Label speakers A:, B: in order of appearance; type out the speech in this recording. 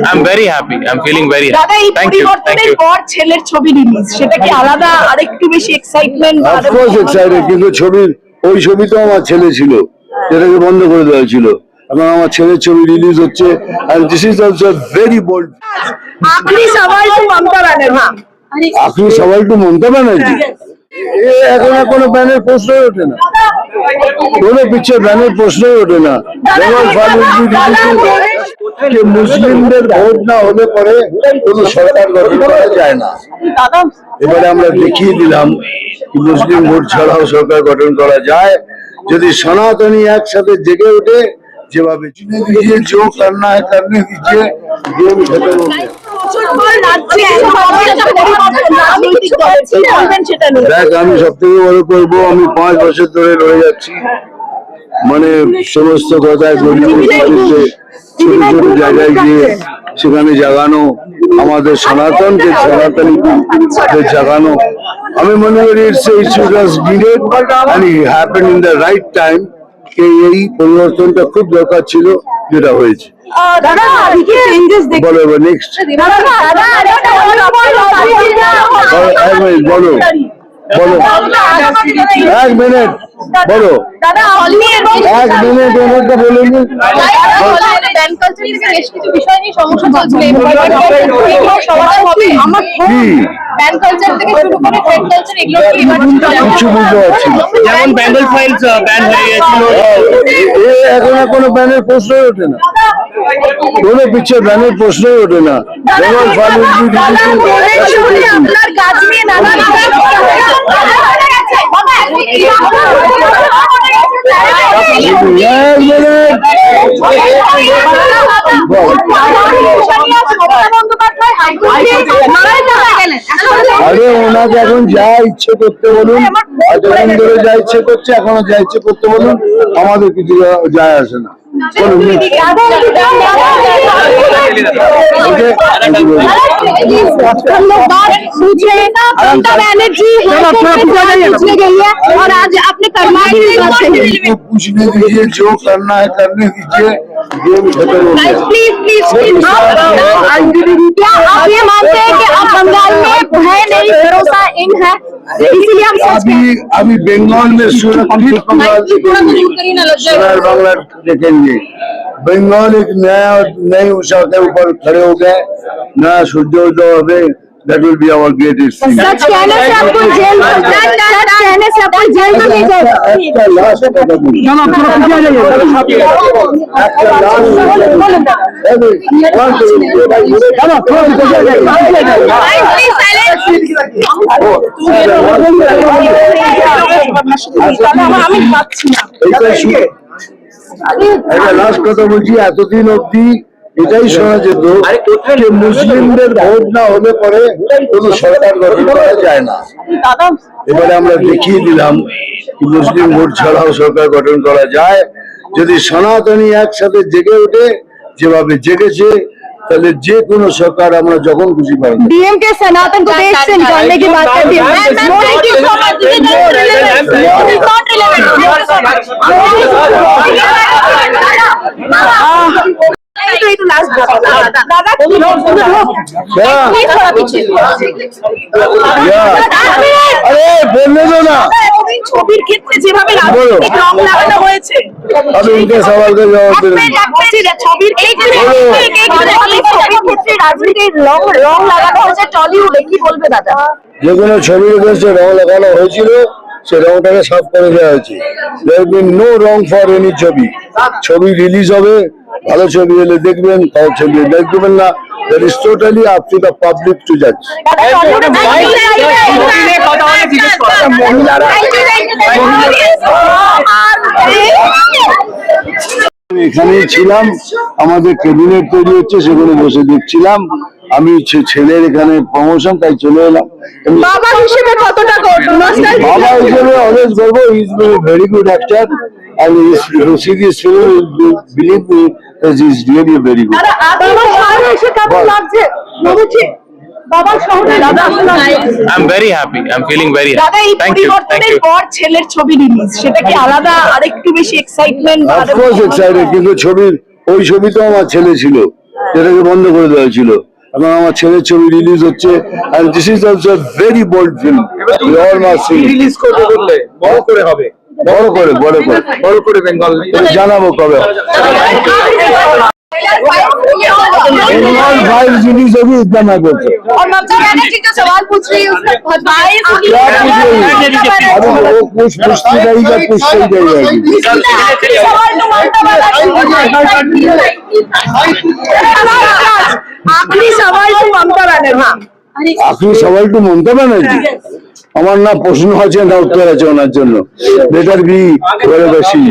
A: I'm very happy. I'm feeling very happy.
B: দাদা এই
A: Thank you. Thank
B: পরিবর্তনের
A: you.
B: পর ছেলের ছবি রিলিজ, সেটা কি আলাদা আরেকটু বেশি এক্সাইটমেন্ট?
C: অফকোর্স এক্সাইটেড, কিন্তু ওই ছবি তো আমার ছেলে ছিল, যেটাকে বন্ধ করে দেওয়া ছিল। এখন আমার ছেলের ছবি রিলিজ হচ্ছে, and this is also very bold.
B: आखिरी सवाल तो ममता बनर्जी।
C: आखिरी सवाल तो ममता बनर्जी। ये এখন আর কোনো ব্যানের প্রশ্নই ওঠে না, কোনো পিকচার ব্যানের প্রশ্নই ওঠে না। যে মুসলিমদের ভোট না হলে পরে কোনো সরকার গঠন করা যায় না। এবারে আমরা দেখিয়ে দিলাম কি মুসলিম ভোট ছাড়াও সরকার গঠন করা যায়, যদি সনাতনী একসাথে জেগে ওঠে। যেভাবে চুনে দিয়ে जो करना है करने दीजिए, गेम खत्म हो गया। দেখ, আমি সব থেকে বড় করবো, আমি 5 বছর ধরে রয়ে যাচ্ছি, মানে সমস্ত কথায় গরিব ছোট ছোট জায়গায় গিয়ে সেখানে জাগানো, আমাদের সনাতনকে সনাতনীদের জাগানো। আমি মনে করি happen in the right time. এই পরিবর্তনটা খুব দরকার ছিল, যেটা হয়েছে। বলো নেক্সট, বলো বলো 1 মিনিট বলো, 1 মিনিট ওনারটা বলে নি।
A: যেমন বেঙ্গল ফাইলস ব্যান হয়ে গেছিল,
C: এখন আর কোনো ব্যানের প্রশ্নই ওঠে না, কোনো পিকচার ব্যানের প্রশ্নই ওঠে না। বেঙ্গল ফাইল
B: আপনার কাজ নিয়ে নানা
C: আরে ওনাকে এখন যা ইচ্ছে করতে বলুন, এতদিন ধরে যা ইচ্ছে করছে, এখনো যা ইচ্ছে করতে বলুন, আমাদের কিছু যায় আসে না।
B: ममता बनर्जी पूछने गई है और आज अपने
C: पूछने दीजिए, जो करना है करने दीजिए, गेम खत्म हो गया।
B: प्लीज प्लीज क्या आप ये मानते हैं कि आप बंगाल में है नहीं, भरोसा इन है, इसीलिए हम
C: अभी बंगाल में सुरक्षित बांग्ला देखेंगे। बंगाल एक नई उषा के ऊपर खड़े हो गए, नया सूर्योदय होगा। That will be our greatest thing.
B: सच कहने से आपको जेल में नहीं जाएगा।
C: একটা লাস্ট কথা বলি, একটা লাস্ট কথা বলছি। এতদিন অব্দি এটাই শোনা যেত যে মুসলিমদের ভোট না হলে পরে কোনো সরকার গঠন করা যায় না। এবারে আমরা দেখিয়ে দিলাম কি মুসলিম ভোট ছাড়াও সরকার গঠন করা যায়, যদি সনাতনী একসাথে জেগে ওঠে, যেভাবে জেগেছে, তাহলে যে কোনো সরকার আমরা যখন খুশি পাবো।
B: डीएम के सनातन को देश से निकालने की बात करती है।
C: আরে বললে তো না,
B: ছবির ক্ষেত্রে যেভাবে রাজনৈতিক রং লাগানো হয়েছে,
C: আমি ইনকে সওয়াল কা জবাব দে রहा हूं।
B: ছবির ক্ষেত্রে রাজনৈতিক রং লাগানো হয়েছে টলিউডে, কি বলবে দাদা?
C: যে কোনো ছবির এগেইনস্টে রং লাগানো হয়েছিল, সে রংটাকে সাফ করে দেওয়া হয়েছে। দেয়ার been no wrong for any ছবি। ছবি রিলিজ হবে, ভালো ছবি এলে দেখবেন, খারাপ ছবি দেখবেন না। That is totally up to the public to judge. এখানেই ছিলাম, আমাদের ক্যাবিনেট তৈরি হচ্ছে, সেখানে বসে দেখছিলাম। আমি ছেলের এখানে প্রমোশন, তাই চলে এলাম।
B: বাবা হিসেবে কতটা
C: বাবা হিসেবে অলওয়েজ বলবো, he is very good actor, and you see this film, believe me, he is really very good.
A: I'm very happy. I'm feeling very happy.
B: দাদা এই
A: Thank you. Thank
B: পরিবর্তনের
A: you.
B: পর ছেলের ছবি রিলিজ, সেটা কি আলাদা আরেকটু বেশি এক্সাইটমেন্ট?
C: অফকোর্স এক্সাইটেড, কিন্তু ওই ছবি তো আমার ছেলে ছিল, যেটাকে বন্ধ করে দেওয়া হয়েছিল। এবং আমার ছেলের ছবি রিলিজ হচ্ছে, and this is also a very bold film. We all must see it.
D: Release করবে বললে বড় করে হবে,
C: বড় করে
D: বেঙ্গল
C: এটা জানাবো কবে হবে। बेंगल फाइल्स रिलीज होगी इतना मैं बोल सकता हूँ।
B: और ममता बनर्जी जो सवाल पूछ रही है उसमें बहुत
C: क्या पूछ रही है? अभी वो कुछ पूछती रहेगी, पूछती ही रहेगी।
B: सवाल तो ममता बनर्जी, आखिरी सवाल तो ममता बनर्जी। हाँ
C: আখরি সওয়াল টু মমতা ব্যানার্জি। আমার না প্রশ্ন আছে না উত্তর আছে ওনার জন্য। বেটার বি বেশি।